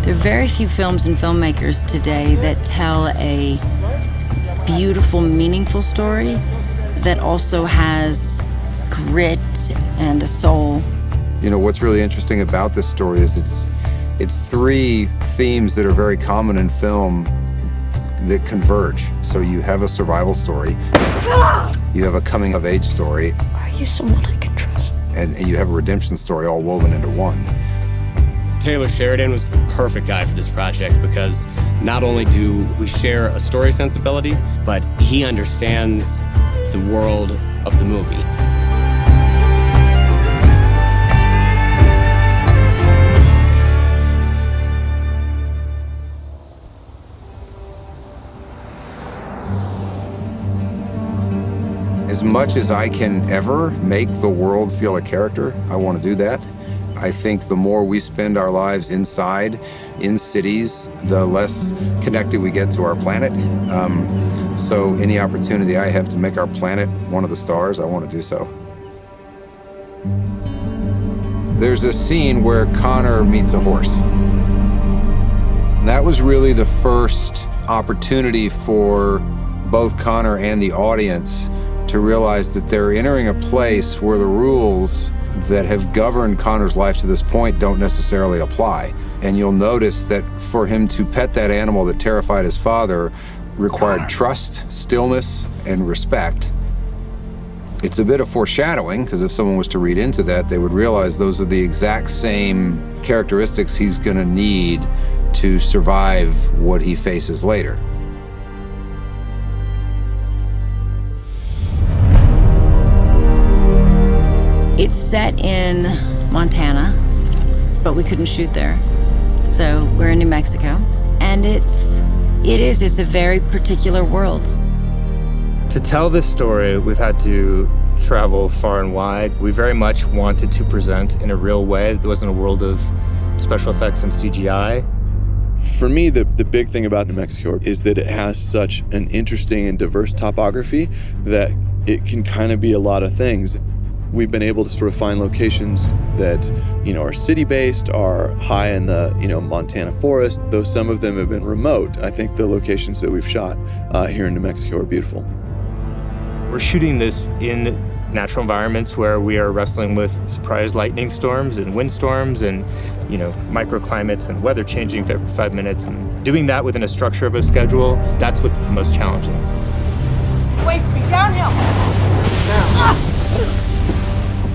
There are very few films and filmmakers today that tell a beautiful, meaningful story that also has grit and a soul. You know, what's really interesting about this story is it's three themes that are very common in film that converge. So you have a survival story, you have a coming-of-age story. Are you someone I can trust? And you have a redemption story all woven into one. Taylor Sheridan was the perfect guy for this project because not only do we share a story sensibility, but he understands the world of the movie. As much as I can ever make the world feel a character, I want to do that. I think the more we spend our lives inside, in cities, the less connected we get to our planet. So any opportunity I have to make our planet one of the stars, I want to do so. There's a scene where Connor meets a horse. That was really the first opportunity for both Connor and the audience to realize that they're entering a place where the rules that have governed Connor's life to this point don't necessarily apply. And you'll notice that for him to pet that animal that terrified his father required trust, stillness, and respect. It's a bit of foreshadowing, because if someone was to read into that, they would realize those are the exact same characteristics he's going to need to survive what he faces later. It's set in Montana, but we couldn't shoot there. So we're in New Mexico, and it's a very particular world. To tell this story, we've had to travel far and wide. We very much wanted to present in a real way. There wasn't a world of special effects and CGI. For me, the big thing about New Mexico is that it has such an interesting and diverse topography that it can kind of be a lot of things. We've been able to sort of find locations that, are city-based, are high in the, Montana forest, though some of them have been remote. I think the locations that we've shot here in New Mexico are beautiful. We're shooting this in natural environments where we are wrestling with surprise lightning storms and windstorms and, microclimates and weather changing every 5 minutes. And doing that within a structure of a schedule, that's what's the most challenging. Wait for me, downhill! Now.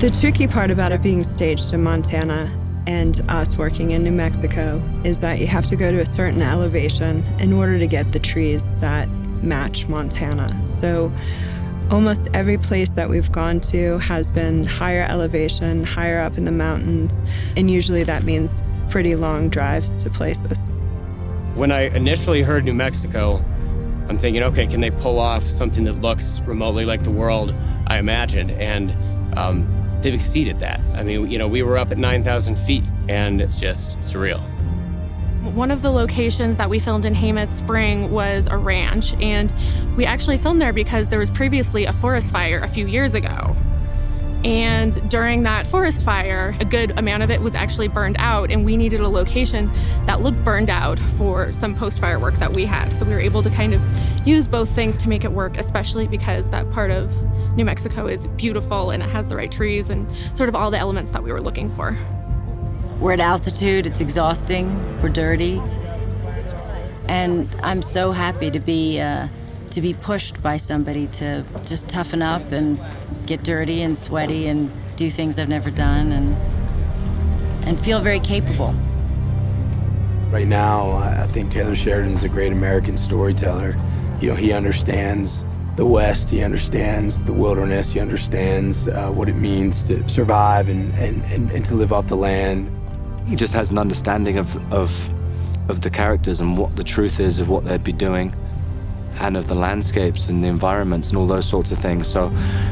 The tricky part about it being staged in Montana and us working in New Mexico is that you have to go to a certain elevation in order to get the trees that match Montana. So almost every place that we've gone to has been higher elevation, higher up in the mountains, and usually that means pretty long drives to places. When I initially heard New Mexico, I'm thinking, okay, can they pull off something that looks remotely like the world I imagined? And they've exceeded that. I mean, we were up at 9,000 feet, and it's just surreal. One of the locations that we filmed in Jemez Spring was a ranch, and we actually filmed there because there was previously a forest fire a few years ago. And during that forest fire, a good amount of it was actually burned out, and we needed a location that looked burned out for some post-fire work that we had. So we were able to kind of use both things to make it work, especially because that part of New Mexico is beautiful and it has the right trees and sort of all the elements that we were looking for. We're at altitude, it's exhausting, we're dirty. And I'm so happy to be pushed by somebody to just toughen up and get dirty and sweaty and do things I've never done and feel very capable. Right now, I think Taylor Sheridan's a great American storyteller. He understands the West, he understands the wilderness, he understands what it means to survive and to live off the land. He just has an understanding of the characters and what the truth is of what they'd be doing, and of the landscapes and the environments and all those sorts of things. So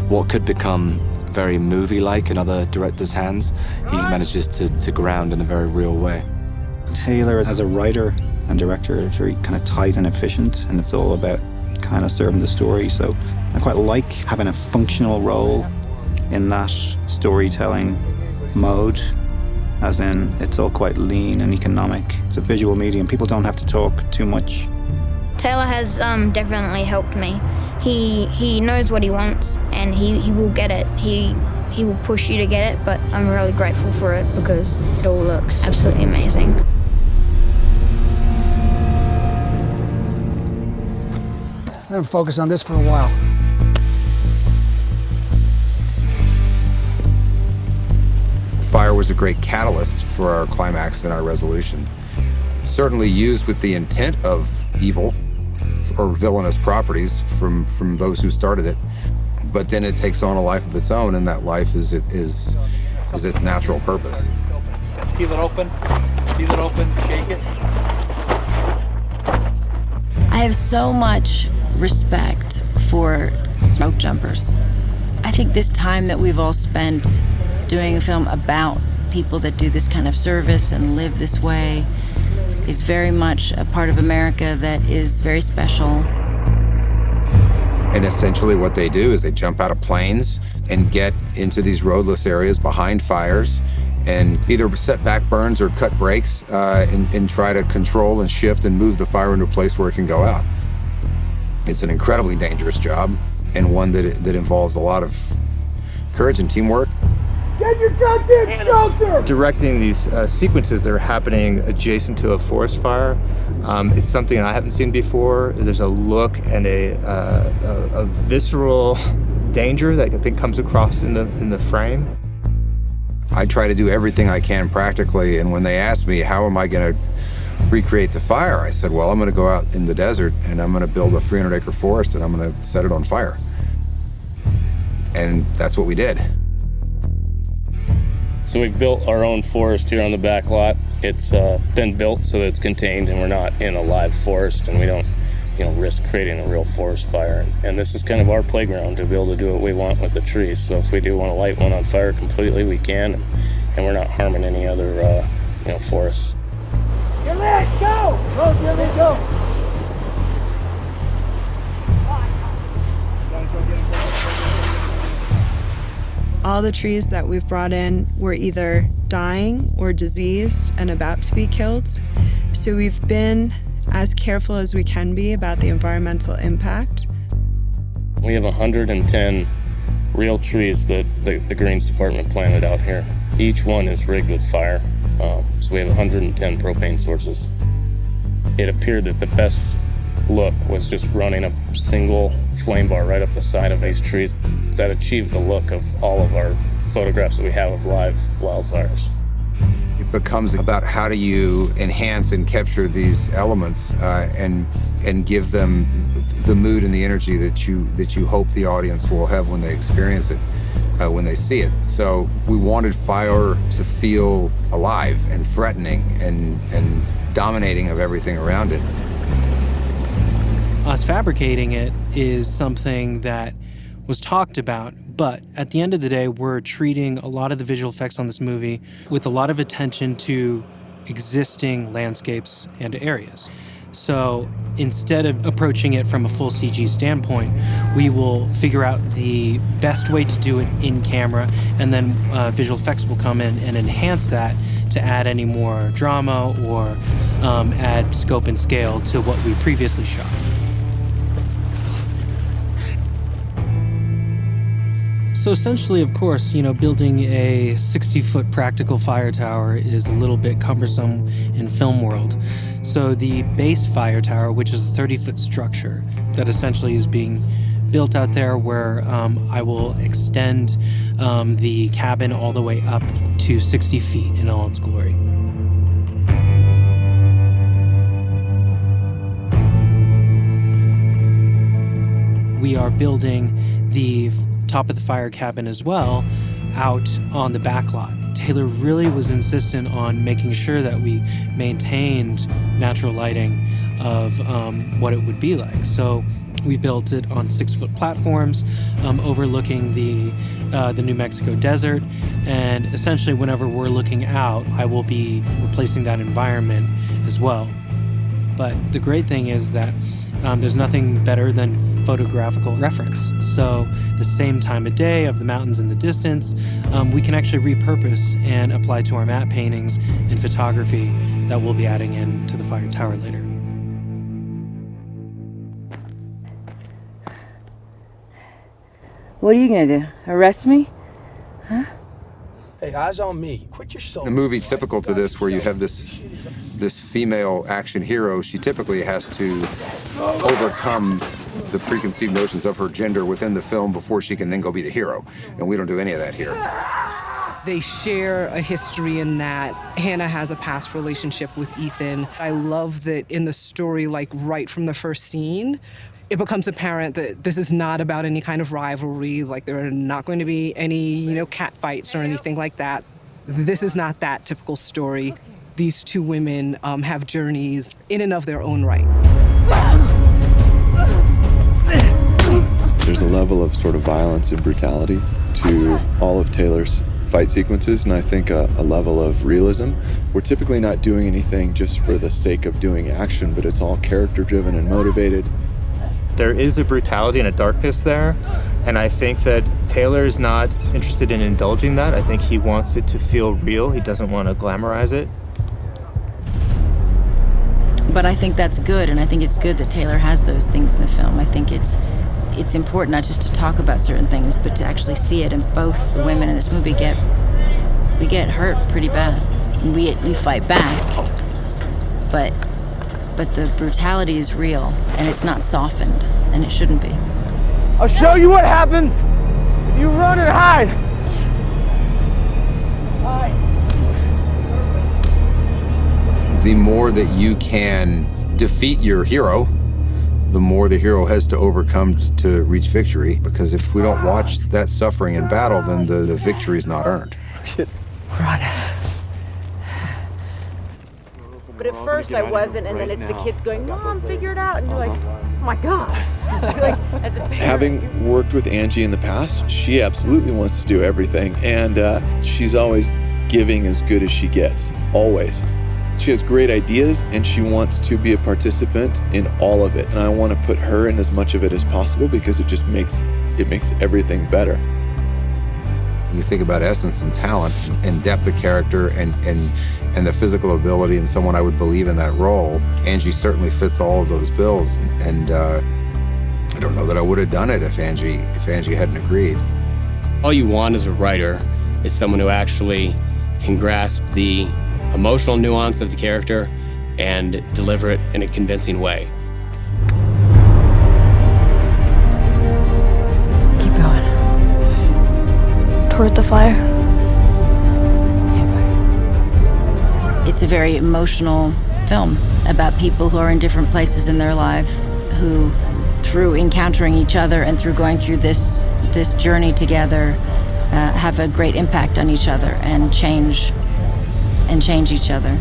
what could become very movie-like in other directors' hands, he manages to ground in a very real way. Taylor, as a writer and director, is very kind of tight and efficient, and it's all about kind of serving the story. So I quite like having a functional role in that storytelling mode. as in it's all quite lean and economic. It's a visual medium. People don't have to talk too much. Taylor has definitely helped me. He knows what he wants, and he will get it. He will push you to get it, but I'm really grateful for it because it all looks absolutely amazing. I'm gonna focus on this for a while. Fire was a great catalyst for our climax and our resolution. Certainly used with the intent of evil or villainous properties from those who started it, but then it takes on a life of its own, and that life is its natural purpose. Keep it open, shake it. I have so much respect for smoke jumpers. I think this time that we've all spent doing a film about people that do this kind of service and live this way is very much a part of America that is very special. And essentially what they do is they jump out of planes and get into these roadless areas behind fires and either set back burns or cut brakes and try to control and shift and move the fire into a place where it can go out. It's an incredibly dangerous job, and one that involves a lot of courage and teamwork. Get your goddamn shelter! Directing these sequences that are happening adjacent to a forest fire, it's something I haven't seen before. There's a look and a visceral danger that I think comes across in the frame. I try to do everything I can practically, and when they asked me, how am I going to recreate the fire, I said, well, I'm going to go out in the desert and I'm going to build a 300-acre forest and I'm going to set it on fire. And that's what we did. So we've built our own forest here on the back lot. It's been built so that it's contained and we're not in a live forest, and we don't risk creating a real forest fire. And this is kind of our playground to be able to do what we want with the trees. So if we do want to light one on fire completely, we can, and we're not harming any other forests. Jolie, go! Go, Jolie, go! All the trees that we've brought in were either dying or diseased and about to be killed. So we've been as careful as we can be about the environmental impact. We have 110 real trees that the Greens Department planted out here. Each one is rigged with fire. So we have 110 propane sources. It appeared that the best look was just running a single flame bar right up the side of these trees. That achieved the look of all of our photographs that we have of live wildfires. It becomes about how do you enhance and capture these elements and give them the mood and the energy that you hope the audience will have when they experience it, when they see it. So we wanted fire to feel alive and threatening and dominating of everything around it. Us fabricating it is something that was talked about, but at the end of the day, we're treating a lot of the visual effects on this movie with a lot of attention to existing landscapes and areas. So instead of approaching it from a full CG standpoint, we will figure out the best way to do it in camera, and then visual effects will come in and enhance that to add any more drama or add scope and scale to what we previously shot. So essentially, of course, building a 60-foot practical fire tower is a little bit cumbersome in film world. So the base fire tower, which is a 30-foot structure that essentially is being built out there, where I will extend the cabin all the way up to 60 feet in all its glory. We are building the top of the fire cabin as well out on the back lot. Taylor really was insistent on making sure that we maintained natural lighting of what it would be like. So we built it on 6-foot platforms overlooking the New Mexico desert, and essentially whenever we're looking out, I will be replacing that environment as well. But the great thing is that there's nothing better than photographical reference. So the same time of day of the mountains in the distance, we can actually repurpose and apply to our matte paintings and photography that we'll be adding in to the fire tower later. What are you gonna do? Arrest me? Huh? Hey, eyes on me. Quit your soul. The movie typical to this, where you have this female action hero, she typically has to overcome the preconceived notions of her gender within the film before she can then go be the hero. And we don't do any of that here. They share a history in that Hannah has a past relationship with Ethan. I love that in the story, like right from the first scene, it becomes apparent that this is not about any kind of rivalry, like there are not going to be any, cat fights or anything like that. This is not that typical story. These two women have journeys in and of their own right. There's a level of sort of violence and brutality to all of Taylor's fight sequences, and I think a level of realism. We're typically not doing anything just for the sake of doing action, but it's all character-driven and motivated. There is a brutality and a darkness there, and I think that Taylor's not interested in indulging that. I think he wants it to feel real. He doesn't want to glamorize it. But I think that's good, and I think it's good that Taylor has those things in the film. I think it's important not just to talk about certain things, but to actually see it. And both the women in this movie get hurt pretty bad. We fight back, but the brutality is real, and it's not softened, and it shouldn't be. I'll show you what happens if you run and hide. The more that you can defeat your hero, the more the hero has to overcome to reach victory, because if we don't watch that suffering in battle, then the victory is not earned. Run. But at first I wasn't, and then it's the kids going, Mom, figure it out, and you're like, oh my God. Like, as a parent. Having worked with Angie in the past, she absolutely wants to do everything, and she's always giving as good as she gets, always. She has great ideas, and she wants to be a participant in all of it, and I want to put her in as much of it as possible because it just makes everything better. You think about essence and talent and depth of character and the physical ability and someone I would believe in that role. Angie certainly fits all of those bills, and I don't know that I would have done it if Angie hadn't agreed. All you want as a writer is someone who actually can grasp the emotional nuance of the character and deliver it in a convincing way. Keep going. Toward the fire. It's a very emotional film about people who are in different places in their life, who, through encountering each other and through going through this journey together, have a great impact on each other and change each other.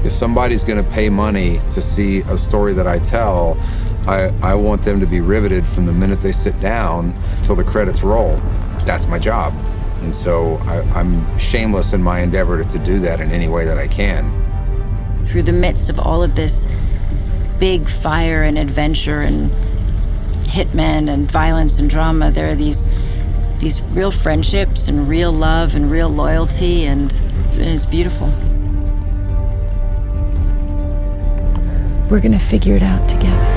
If somebody's going to pay money to see a story that I tell, I want them to be riveted from the minute they sit down till the credits roll. That's my job. And so I'm shameless in my endeavor to do that in any way that I can. Through the midst of all of this big fire and adventure and hitmen and violence and drama, there are these real friendships and real love and real loyalty, and it's beautiful. We're gonna figure it out together.